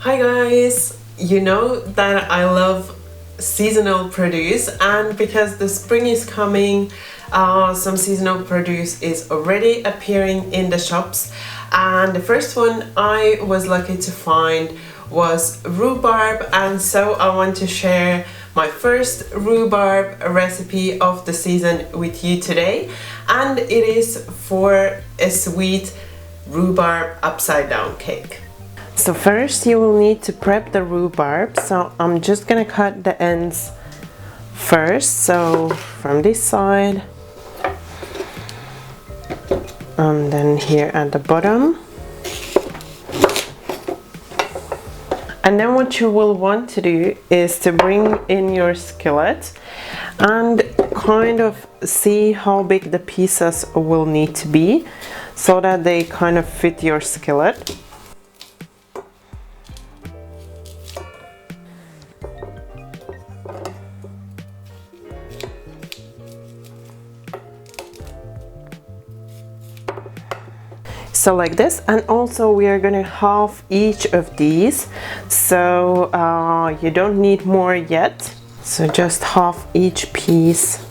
Hi guys! You know that I love seasonal produce, and because the spring is coming, some seasonal produce is already appearing in the shops, and the first one I was lucky to find was rhubarb, and so I want to share my first rhubarb recipe of the season with you today, and it is for a sweet rhubarb upside down cake. So first you will need to prep the rhubarb. So I'm just gonna cut the ends first. So from this side and then here at the bottom. And then what you will want to do is to bring in your skillet and kind of see how big the pieces will need to be so that they kind of fit your skillet. So like this, and also we are going to halve each of these, so you don't need more yet, so just half each piece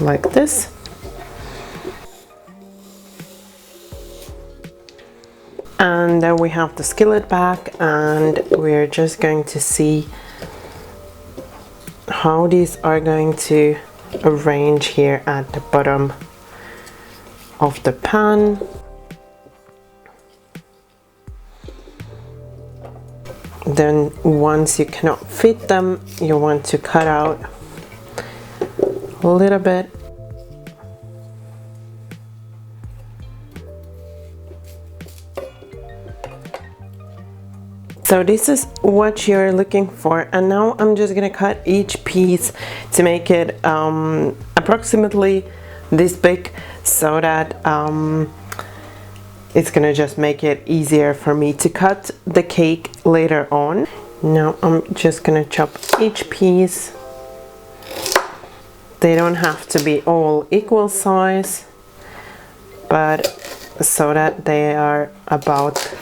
like this. And then we have the skillet back, and we're just going to see how these are going to arrange here at the bottom of the pan. Then once you cannot fit them, you want to cut out a little bit. So this is what you're looking for, and now I'm just gonna cut each piece to make it approximately this big, so that it's gonna just make it easier for me to cut the cake later on. Now I'm just gonna chop each piece. They don't have to be all equal size, but so that they are about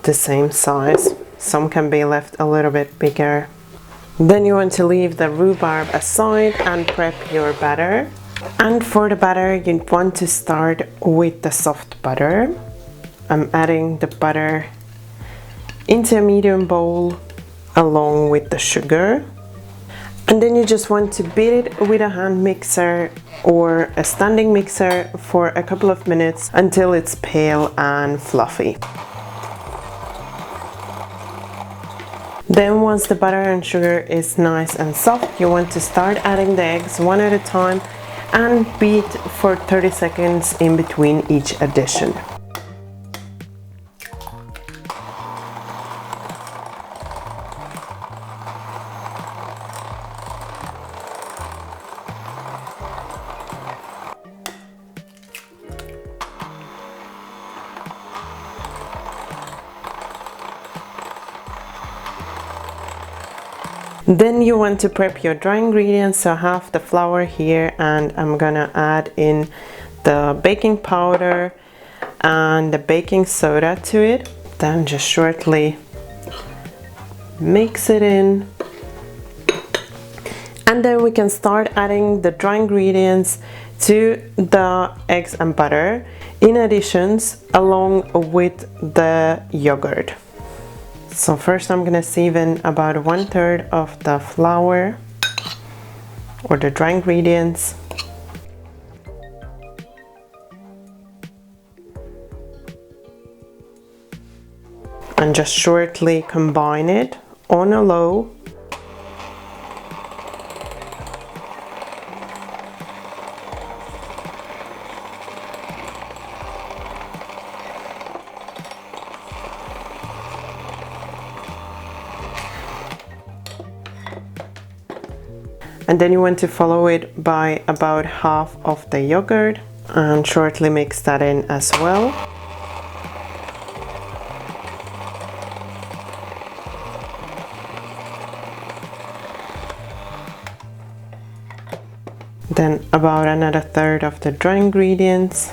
the same size. Some can be left a little bit bigger. Then you want to leave the rhubarb aside and prep your batter. And for the batter, you want to start with the soft butter. I'm adding the butter into a medium bowl along with the sugar. And then you just want to beat it with a hand mixer or a standing mixer for a couple of minutes until it's pale and fluffy. Then once the butter and sugar is nice and soft, you want to start adding the eggs one at a time and beat for 30 seconds in between each addition. Then you want to prep your dry ingredients, so I have the flour here, and I'm gonna add in the baking powder and the baking soda to it. Then just shortly mix it in. And then we can start adding the dry ingredients to the eggs and butter in additions along with the yogurt. So first I'm gonna sieve in about 1/3 of the flour or the dry ingredients. And just shortly combine it on a low. And then you want to follow it by about half of the yogurt and shortly mix that in as well. Then about another 1/3 of the dry ingredients.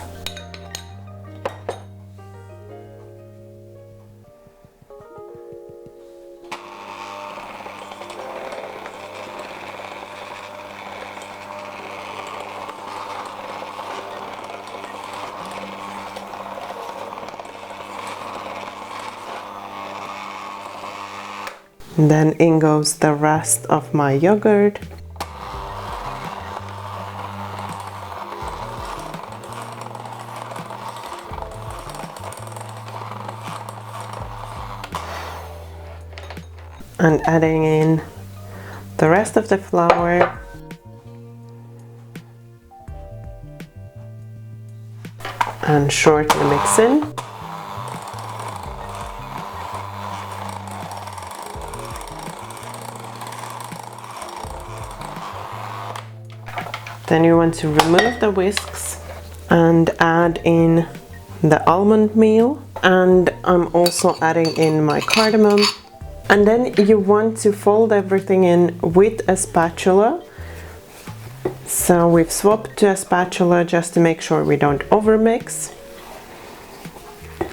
And then in goes the rest of my yogurt. And adding in the rest of the flour. And shortly mix in. Then you want to remove the whisks and add in the almond meal, and I'm also adding in my cardamom. And then you want to fold everything in with a spatula. So we've swapped to a spatula just to make sure we don't overmix.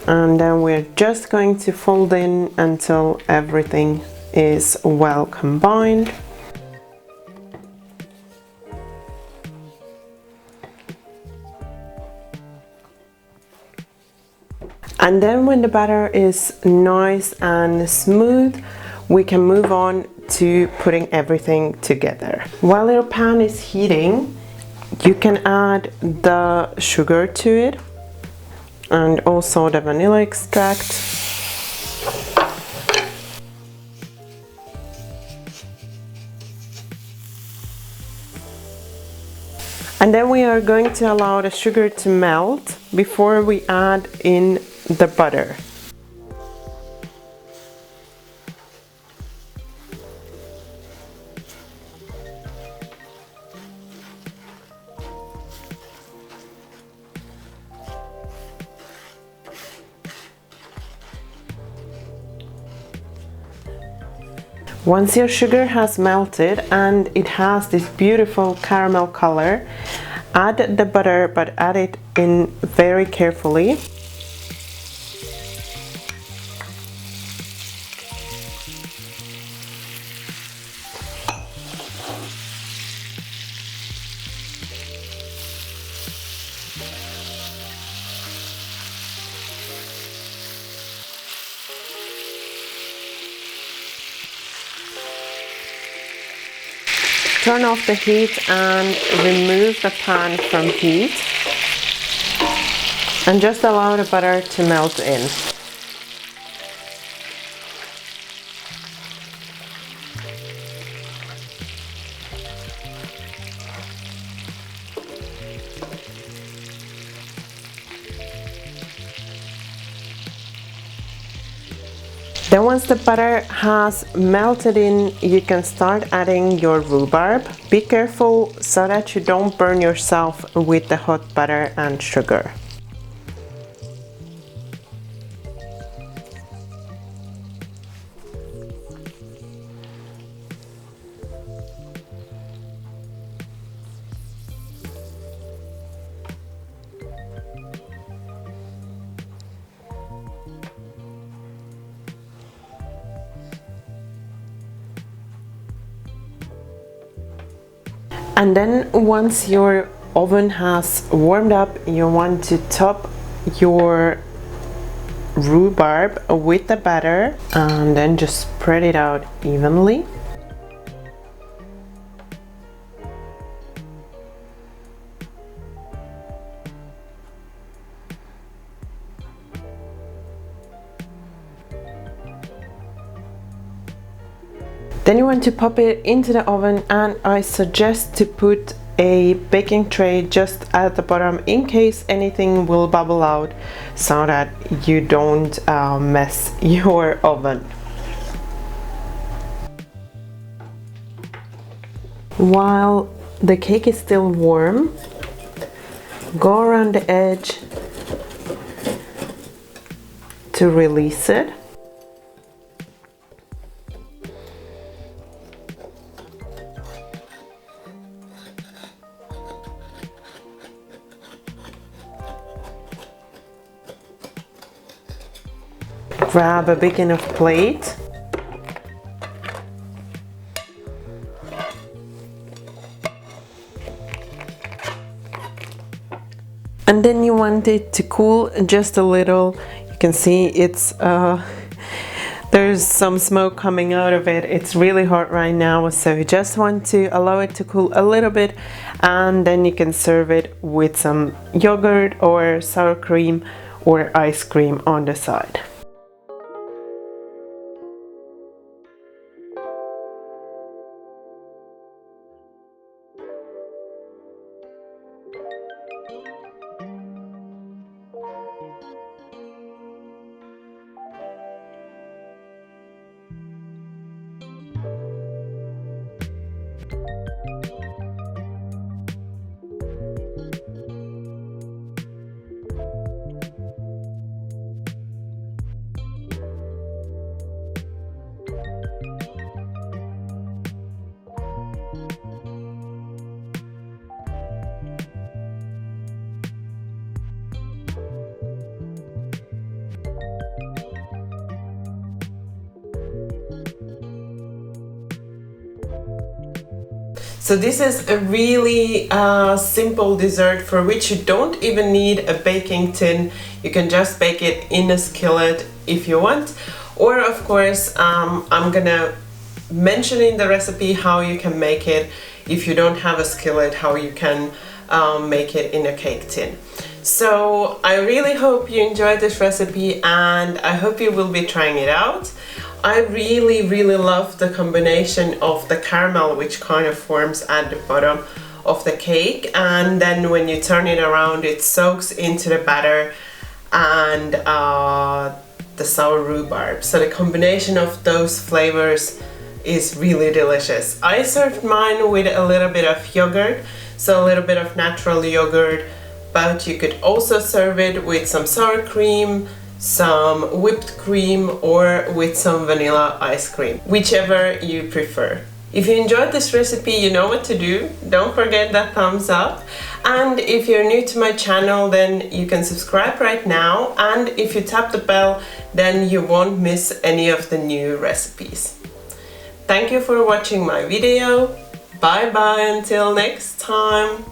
And then we're just going to fold in until everything is well combined. And then when the batter is nice and smooth, we can move on to putting everything together. While your pan is heating, you can add the sugar to it and also the vanilla extract. And then we are going to allow the sugar to melt before we add in the butter. Once your sugar has melted and it has this beautiful caramel color, add the butter, but add it in very carefully. Turn off the heat and remove the pan from heat. And just allow the butter to melt in. Then once the butter has melted in, you can start adding your rhubarb. Be careful so that you don't burn yourself with the hot butter and sugar. And then once your oven has warmed up, you want to top your rhubarb with the batter and then just spread it out evenly. Then you want to pop it into the oven, and I suggest to put a baking tray just at the bottom in case anything will bubble out, so that you don't mess your oven. While the cake is still warm, go around the edge to release it. Grab a big enough plate. And then you want it to cool just a little. You can see it's There's some smoke coming out of it. It's really hot right now, so you just want to allow it to cool a little bit, and then you can serve it with some yogurt or sour cream or ice cream on the side. So this is a really simple dessert for which you don't even need a baking tin. You can just bake it in a skillet if you want. Or of course, I'm gonna mention in the recipe how you can make it if you don't have a skillet, how you can make it in a cake tin. So I really hope you enjoyed this recipe, and I hope you will be trying it out. I really love the combination of the caramel, which kind of forms at the bottom of the cake, and then when you turn it around it soaks into the batter, and the sour rhubarb. So the combination of those flavors is really delicious. I served mine with a little bit of yogurt, so a little bit of natural yogurt, but you could also serve it with some sour cream, some whipped cream, or with some vanilla ice cream, whichever you prefer. If you enjoyed this recipe, you know what to do. Don't forget that thumbs up. And if you're new to my channel, then you can subscribe right now. And if you tap the bell, then you won't miss any of the new recipes. Thank you for watching my video. Bye bye until next time.